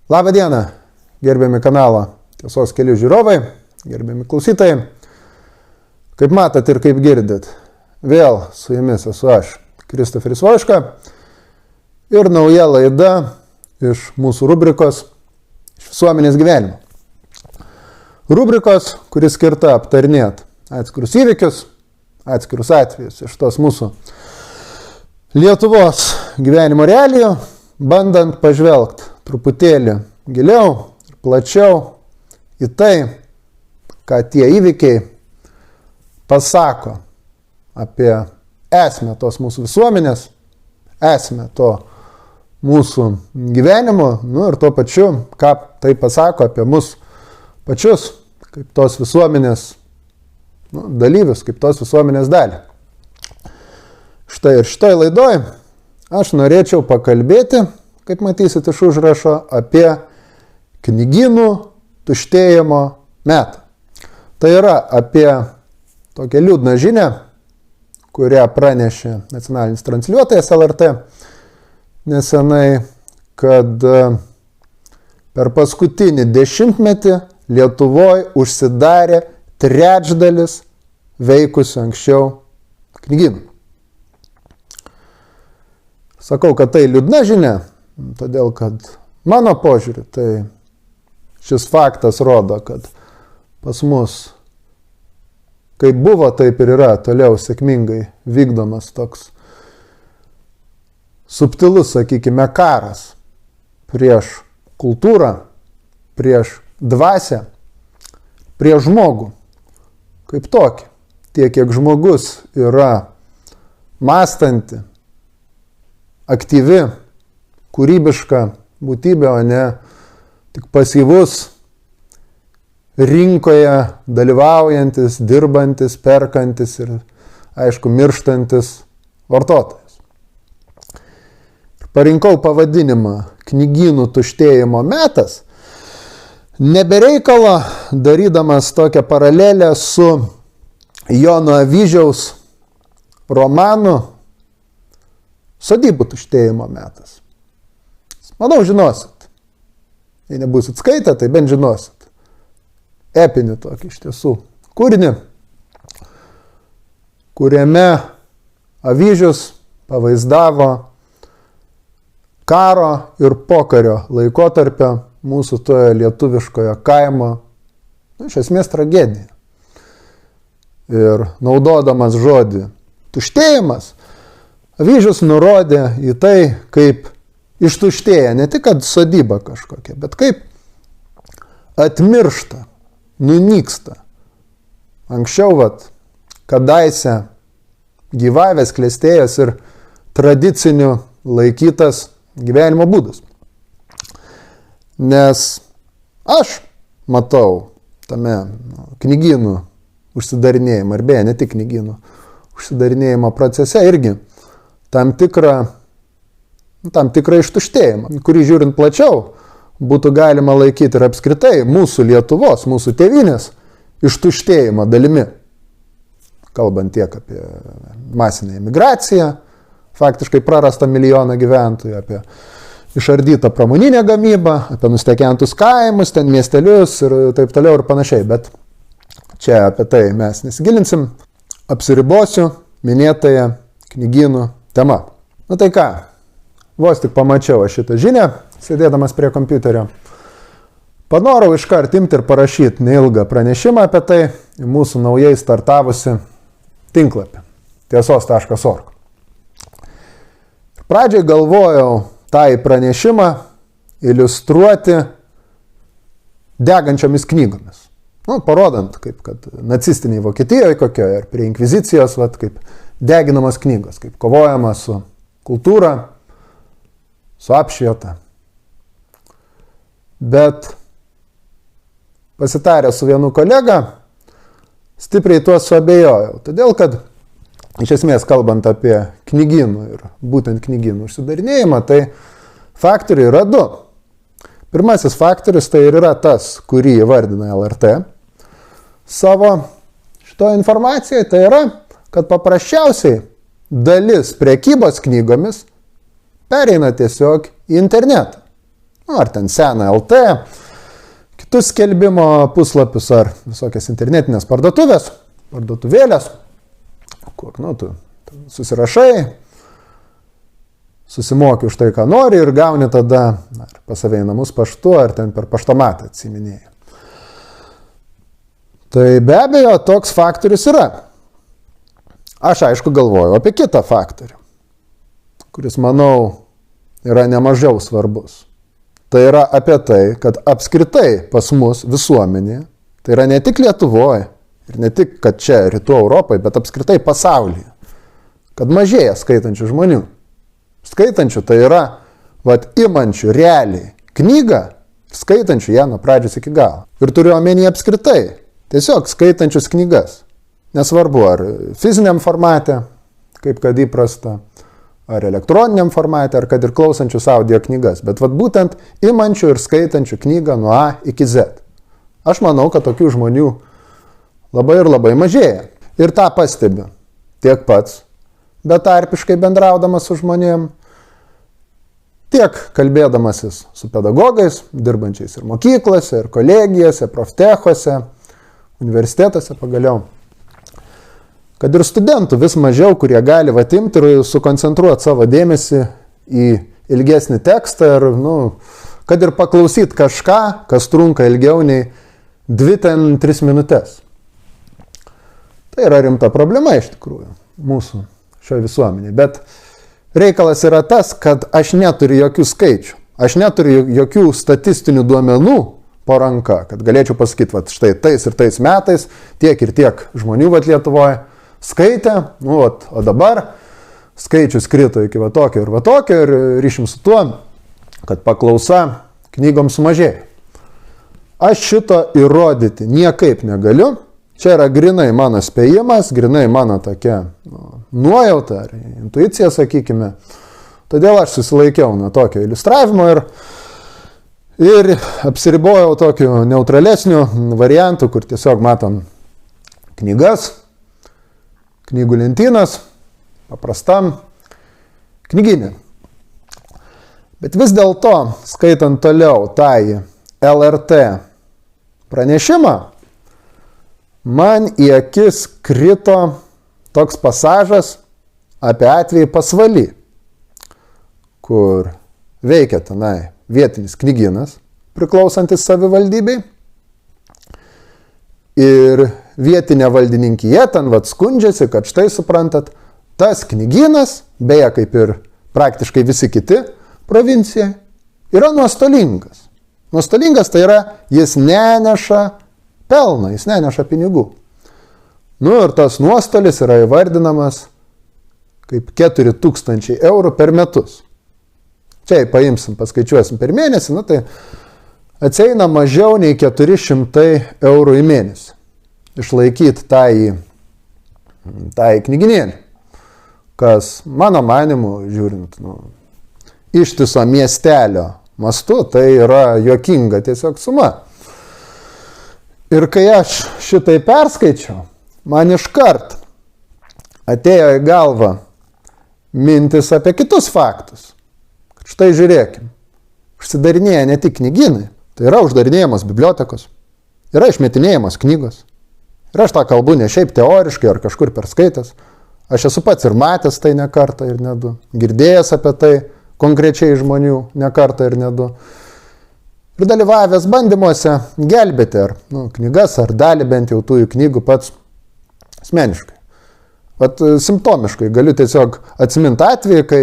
Labą dieną, gerbiami kanalo Tiesos kelių žiūrovai, gerbiami klausytojai. Kaip matot ir kaip girdit, vėl su jumis esu aš, Kristoferis Voiška, ir nauja laida iš mūsų rubrikos iš visuomenės gyvenimo. Rubrikos, kuris skirta aptarnėti atskirus įvykius, atskirus atvejus iš tos mūsų Lietuvos gyvenimo realijų, bandant pažvelgti truputėlį giliau ir plačiau į tai, ką tie įvykiai pasako apie esmę tos mūsų visuomenės, esmę to mūsų gyvenimo, ir tuo pačiu, ką tai pasako apie mus pačius, kaip tos visuomenės dalyvius, kaip tos visuomenės dalį. Štai ir šitoj laidoj aš norėčiau pakalbėti, kaip matysit iš užrašo, apie knygynų tuštėjimo metą. Tai yra apie tokią liūdną žinią, kurią pranešė nacionalinis transliuotojas LRT nesenai, kad per paskutinį dešimtmetį Lietuvoje užsidarė trečdalis veikusių anksčiau knygynų. Sakau, kad tai liūdna žinia, todėl kad mano požiūrį, tai šis faktas rodo, kad pas mus, kaip buvo, taip ir yra toliau sėkmingai vykdomas toks subtilus, sakykime, karas prieš kultūrą, prieš dvasią, prieš žmogų kaip tokį. Tiek, kiek žmogus yra mąstanti, aktyvi, kūrybiška būtybė, o ne tik pasyvus, rinkoje dalyvaujantis, dirbantis, perkantis ir, aišku, mirštantis vartotojas. Parinkau pavadinimą knygynų tuštėjimo metas, nebereikalo darydamas tokią paralelę su Jono Avyžiaus romanu Sodybų tuštėjimo metas. Manau, žinosit. Jei nebūsit skaitę, tai bent žinosit. Epinį tokį iš tiesų kūrinį, kuriame Avyžius pavaizdavo karo ir pokario laikotarpio mūsų toje lietuviškoje kaimo, iš esmės tragedija. Ir naudodamas žodį tuštėjimas, Avyžius nurodė į tai, kaip ištuštėja ne tik kad sodyba kažkokia, bet kaip atmiršta, nunyksta. Anksčiau, kadaise gyvavęs, klestėjęs ir tradiciniu laikytas gyvenimo būdas. Nes aš matau tame knygynų užsidarinėjimo, ar beje, ne tik knygynų užsidarinėjimo procese irgi tam tikrą ištuštėjimą, kurį žiūrint plačiau būtų galima laikyti ir apskritai mūsų Lietuvos, mūsų tėvynės ištuštėjimo dalimi. Kalbant tiek apie masinę emigraciją, faktiškai prarastą milijoną gyventojų, apie išardytą pramoninę gamybą, apie nustekentus kaimus, ten miestelius ir taip toliau ir panašiai. Bet čia apie tai mes nesigilinsim. Apsiribosiu minėtąją knygynų tema. Tai ką, vos tik pamačiau šitą žinią, sėdėdamas prie kompiuterio. Panorau iškart imti ir parašyti neilgą pranešimą apie tai į mūsų naujai startavusi tinklapį tiesos.org. Pradžiai galvojau tą pranešimą iliustruoti degančiomis knygomis. Parodant, kaip kad nacistiniai Vokietijoje kokioje ir prie inkvizicijos, kaip deginamos knygos, kaip kovojama su kultūra, su apšvieta. Bet pasitarę su vienu kolega, stipriai tuo suabejojau. Todėl, kad iš esmės kalbant apie knygynų ir būtent knygynų užsidarinėjimą, tai faktoriai yra du. Pirmasis faktorius tai ir yra tas, kurį įvardina LRT savo šito informacijoje, tai yra, kad paprasčiausiai dalis prekybos knygomis pereina tiesiog į internetą. ar ten seną LT, kitus skelbimo puslapius ar visokias internetinės parduotuvėlės, kur, tu susirašai, susimoki už tai, ką nori ir gauni tada pas save į namus paštu ar ten per paštomatą atsiminėjai. Tai be abejo, toks faktorius yra. Aš aišku galvoju apie kitą faktorių, kuris, manau, yra nemažiau svarbus. Tai yra apie tai, kad apskritai pas mus visuomenėje, tai yra ne tik Lietuvoje ir ne tik, kad čia Rytų Europoje, bet apskritai pasaulyje, kad mažėja skaitančių žmonių. Skaitančių tai yra, imančių realiai knygą, skaitančių ją nuo pradžios iki galo. Ir turiu omeny apskritai, tiesiog skaitančius knygas. Nesvarbu, ar fiziniam formate, kaip kad įprasta, ar elektroniniam formate, ar kad ir klausančius audio knygas. Bet būtent imančių ir skaitančių knygą nuo A iki Z. Aš manau, kad tokių žmonių labai ir labai mažėja. Ir tą pastebiu tiek pats, betarpiškai bendraudamas su žmonėm, tiek kalbėdamasis su pedagogais, dirbančiais ir mokyklose, ir kolegijose, proftechuose, universitetuose pagaliau. Kad ir studentų vis mažiau, kurie gali imti ir sukoncentruoti savo dėmesį į ilgesnį tekstą ir, kad ir paklausyti kažką, kas trunka ilgiau nei 2-3 minutės. Tai yra rimta problema iš tikrųjų mūsų šioje visuomenėje. Bet reikalas yra tas, kad aš neturiu jokių skaičių. Aš neturiu jokių statistinių duomenų po ranka, kad galėčiau pasakyti, štai tais ir tais metais tiek ir tiek žmonių Lietuvoje skaitė, o dabar skaičius krito iki tokio ir ryšim su tuo, kad paklausa knygoms sumažėjo. Aš šito įrodyti niekaip negaliu. Čia yra grinai mano spėjimas, grinai mano tokia nuojauta ar intuicija, sakykime. Todėl aš susilaikiau nuo tokio iliustravimo ir apsiribojau tokiu neutralesniu variantu, kur tiesiog matom knygas, knygų lentynas, paprastam knyginė. Bet vis dėlto, skaitant toliau tą LRT pranešimą, man į akis krito toks pasažas apie atvejį Pasvaly, kur veikia tenai vietinis knygynas, priklausantis savivaldybei. Ir vietinė valdininkija ten skundžiasi, kad štai suprantat, tas knygynas, beje kaip ir praktiškai visi kiti provincija, yra nuostolingas. Nuostolingas tai yra, jis neneša pelną, jis neneša pinigų. Ir tas nuostolis yra įvardinamas kaip 4000 eurų per metus. Čia paimsim, paskaičiuosim per mėnesį, tai atsieina mažiau nei 400 eurų į mėnesį. Išlaikyti tą knyginėlį, kas mano manimu, žiūrint ištiso miestelio mastu, tai yra juokinga tiesiog suma. Ir kai aš šitai perskaičiau, man iškart atėjo į galvą mintis apie kitus faktus. Štai žiūrėkim, užsidarinėja ne tik knygynai, tai yra uždarinėjimas bibliotekos, yra išmetinėjimas knygos. Ir aš tą kalbu ne šiaip teoriškai ar kažkur perskaitęs. Aš esu pats ir matęs tai ne kartą ir ne du, girdėjęs apie tai konkrečiai žmonių ne kartą ir ne du. Ir dalyvavęs bandymuose gelbėti ar knygas, ar dalį bent jau tų knygų pats asmeniškai. Simptomiškai galiu tiesiog atsiminti atvejį, kai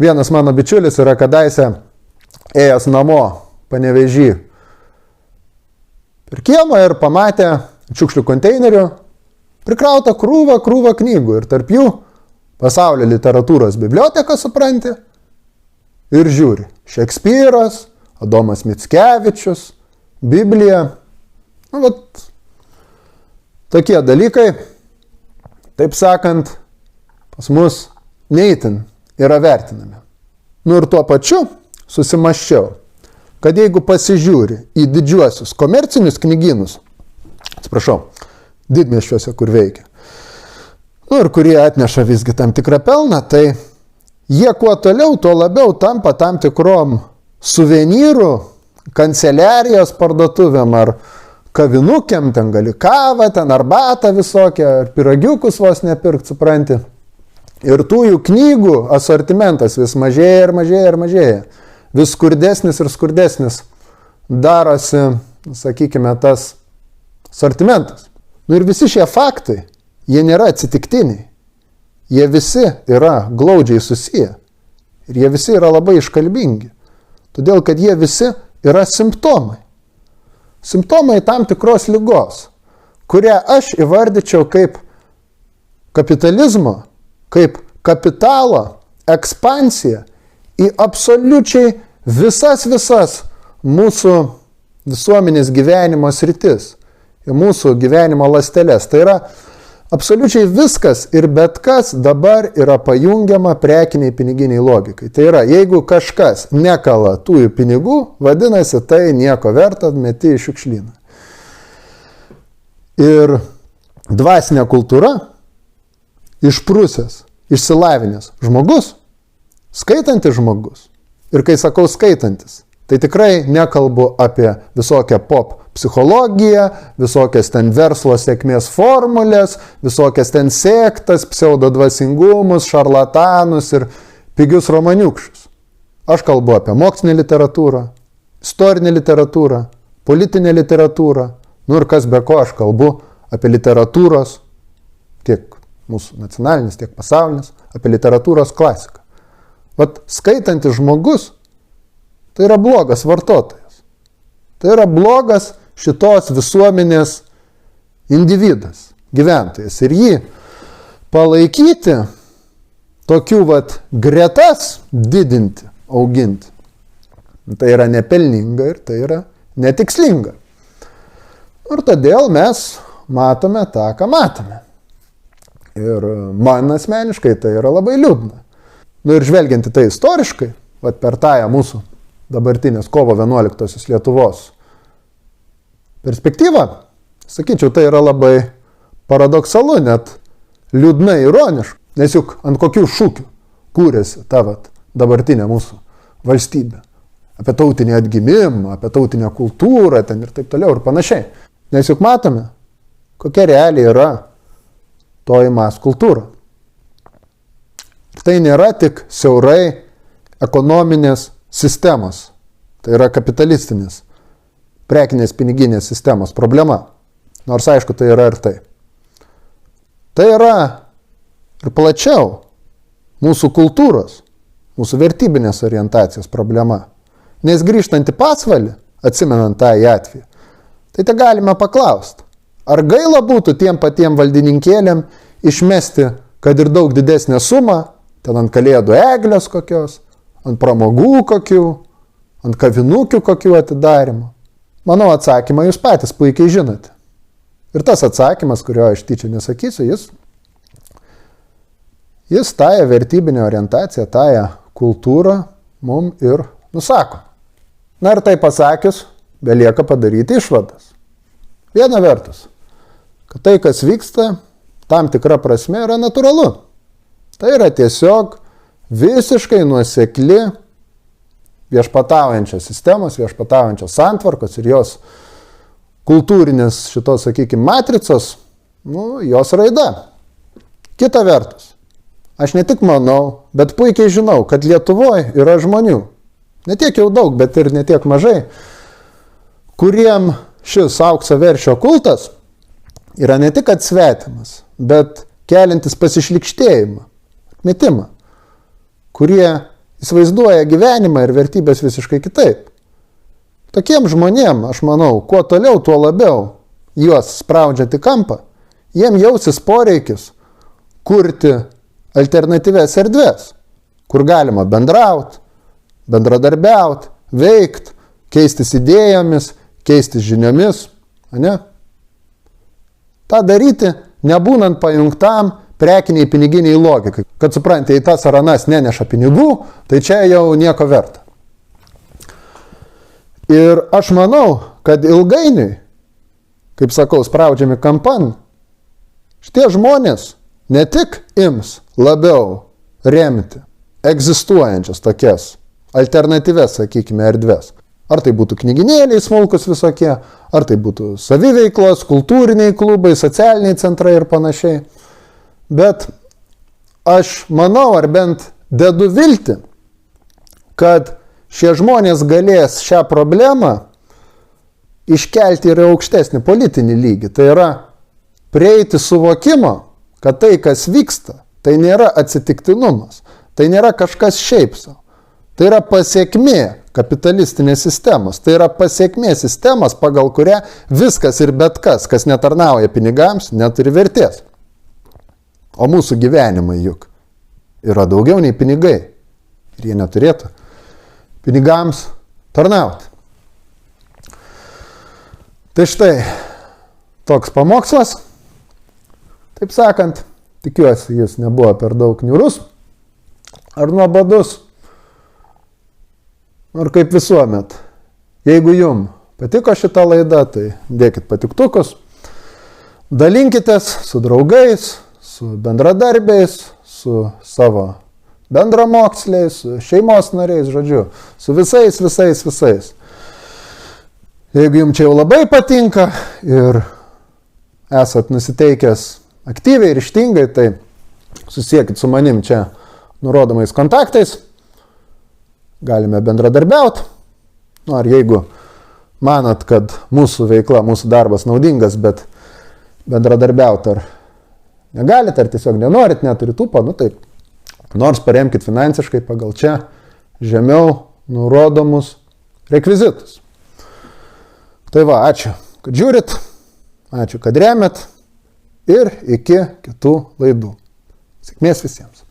vienas mano bičiulis yra kadaise ėjęs namo Panevėžy per kiemą ir pamatė šiukšlių konteinerių prikrauta krūva knygų ir tarp jų pasaulio literatūros biblioteka, supranti, ir žiūri. Šekspyras, Adomas Mickevičius, Biblija. Tokie dalykai, taip sakant, pas mus neįtin yra vertinami. Ir tuo pačiu susimąsčiau, kad jeigu pasižiūri į didžiuosius komercinius knygynus, didmiesčiuose, kur veikia, ir kurie atneša visgi tam tikrą pelną, tai jie kuo toliau, tuo labiau tampa tam tikrom suvenyrų, kanceliarijos parduotuvėm ar kavinukėm, ten gali kavą, ten arbatą visokią, ar piragiukus vos nepirkt, supranti. Ir tų jų knygų asortimentas vis mažėja ir mažėja ir mažėja. Vis skurdesnis ir skurdesnis darosi, sakykime, tas asortimentas. Nu ir visi šie faktai, jie nėra atsitiktiniai. Jie visi yra glaudžiai susiję. Ir jie visi yra labai iškalbingi. Todėl, kad jie visi yra simptomai. Simptomai tam tikros ligos, kurią aš įvardyčiau kaip kapitalizmo, kaip kapitalo ekspansiją į absoliučiai visas mūsų visuomenės gyvenimo sritis, į mūsų gyvenimo ląsteles. Tai yra absoliučiai viskas ir bet kas dabar yra pajungiama prekiniai piniginiai logikai. Tai yra, jeigu kažkas nekala tų pinigų, vadinasi, tai nieko verta, meti į šiukšlyną. Ir dvasinė kultūra, išprusęs, išsilavinęs žmogus, skaitantis žmogus. Ir kai sakau skaitantis, tai tikrai nekalbu apie visokią pop psichologiją, visokias ten verslo sėkmės formulės, visokias ten sektas, pseudodvasingumus, šarlatanus ir pigius romaniukščius. Aš kalbu apie mokslinę literatūrą, istorinę literatūrą, politinę literatūrą, nu ir kas be ko aš kalbu apie literatūros, tiek mūsų nacionalinis, tiek pasaulinis, apie literatūros klasiką. Vat skaitantis žmogus, tai yra blogas vartotojas. Tai yra blogas šitos visuomenės individas, gyventojas. Ir jį palaikyti, tokių gretas didinti, auginti, tai yra nepelninga ir tai yra netikslinga. Ir todėl mes matome tą, ką matome. Ir man asmeniškai tai yra labai liūdna. Nu ir žvelgiant į tai istoriškai, per tąją mūsų dabartinės kovo 11 Lietuvos perspektyvą, sakyčiau, tai yra labai paradoksalu, net liūdnai ironiška, nes juk ant kokių šūkių kūrėsi ta dabartinė mūsų valstybė. Apie tautinį atgimimą, apie tautinę kultūrą ten ir taip toliau ir panašiai. Nes juk matome, kokia realiai yra toji mas kultūra. Ir tai nėra tik siaurai ekonominės sistemos, tai yra kapitalistinės, prekinės piniginės sistemos problema. Nors aišku, tai yra ir tai. Tai yra ir plačiau mūsų kultūros, mūsų vertybinės orientacijos problema. Nes grįžtant į pasvalį, atsimenant tą į atvejį, tai te galime paklausti, ar gaila būtų tiem patiem valdininkėliam išmesti, kad ir daug didesnę sumą, ten ant kalėdų eglės kokios, ant pramogų kokių, ant kavinukių kokių atidarimo. Manau, atsakymą jūs patys puikiai žinote. Ir tas atsakymas, kurio aš tyčia nesakysiu, jis tąją vertybinę orientaciją, tąją kultūrą mum ir nusako. Na ir tai pasakius, belieka padaryti išvadas. Viena vertus, kad tai, kas vyksta, tam tikra prasme yra natūralu. Tai yra tiesiog visiškai nuosekli viešpataujančios sistemos, viešpataujančios santvarkos ir jos kultūrinės šitos, sakykime, matricos, jos raida. Kita vertus, aš ne tik manau, bet puikiai žinau, kad Lietuvoje yra žmonių, ne tiek jau daug, bet ir ne tiek mažai, kuriem šis aukso veršio kultas yra ne tik atsvetimas, bet keliantis pasišlikštėjimą, atmetimą, kurie įsivaizduoja gyvenimą ir vertybės visiškai kitaip. Tokiem žmonėm, aš manau, kuo toliau, tuo labiau juos spraudžiant į kampą, jiem jausis poreikis kurti alternatyves erdves, kur galima bendrauti, bendradarbiauti, veikti, keistis idėjomis, keistis žiniomis. Ne? Ta daryti, nebūnant pajungtam prekiniai piniginiai logikai. Kad suprantate, jei tas ar anas neneša pinigų, tai čia jau nieko verta. Ir aš manau, kad ilgainiui, kaip sakau, spraudžiami kampan, šitie žmonės ne tik ims labiau remti egzistuojančias tokias alternatyves, sakykime, erdves. Ar tai būtų knyginėliai smulkus visokie, ar tai būtų saviveiklos, kultūriniai klubai, socialiniai centrai ir panašiai. Bet aš manau, ar bent dedu viltį, kad šie žmonės galės šią problemą iškelti ir aukštesnį politinį lygį. Tai yra prieiti suvokimo, kad tai, kas vyksta, tai nėra atsitiktinumas, tai nėra kažkas šiaip savo. Tai yra pasiekmė kapitalistinės sistemos, tai yra pasiekmė sistemos, pagal kurią viskas ir bet kas netarnauja pinigams, neturi vertės. O mūsų gyvenimai juk yra daugiau nei pinigai ir jie neturėtų pinigams tarnauti. Tai štai toks pamokslas, taip sakant, tikiuosi jis nebuvo per daug niūrus ar nuobodus. Ar kaip visuomet, jeigu jum patiko šita laida, tai dėkit patiktukus, dalinkitės su draugais, su bendradarbiais, su savo bendramoksliais, su šeimos nariais, žodžiu, su visais. Jeigu jums čia jau labai patinka ir esat nusiteikęs aktyviai ir ryžtingai, tai susiekit su manim čia nurodomais kontaktais. Galime bendradarbiauti. Ar jeigu manat, kad mūsų veikla, mūsų darbas naudingas, bet bendradarbiauti ar negalit, ar tiesiog nenorit, neturit ūpo, tai nors paremkit finansiškai pagal čia žemiau nurodomus rekvizitus. Tai va, ačiū, kad žiūrit, ačiū, kad remiat ir iki kitų laidų. Sėkmės visiems.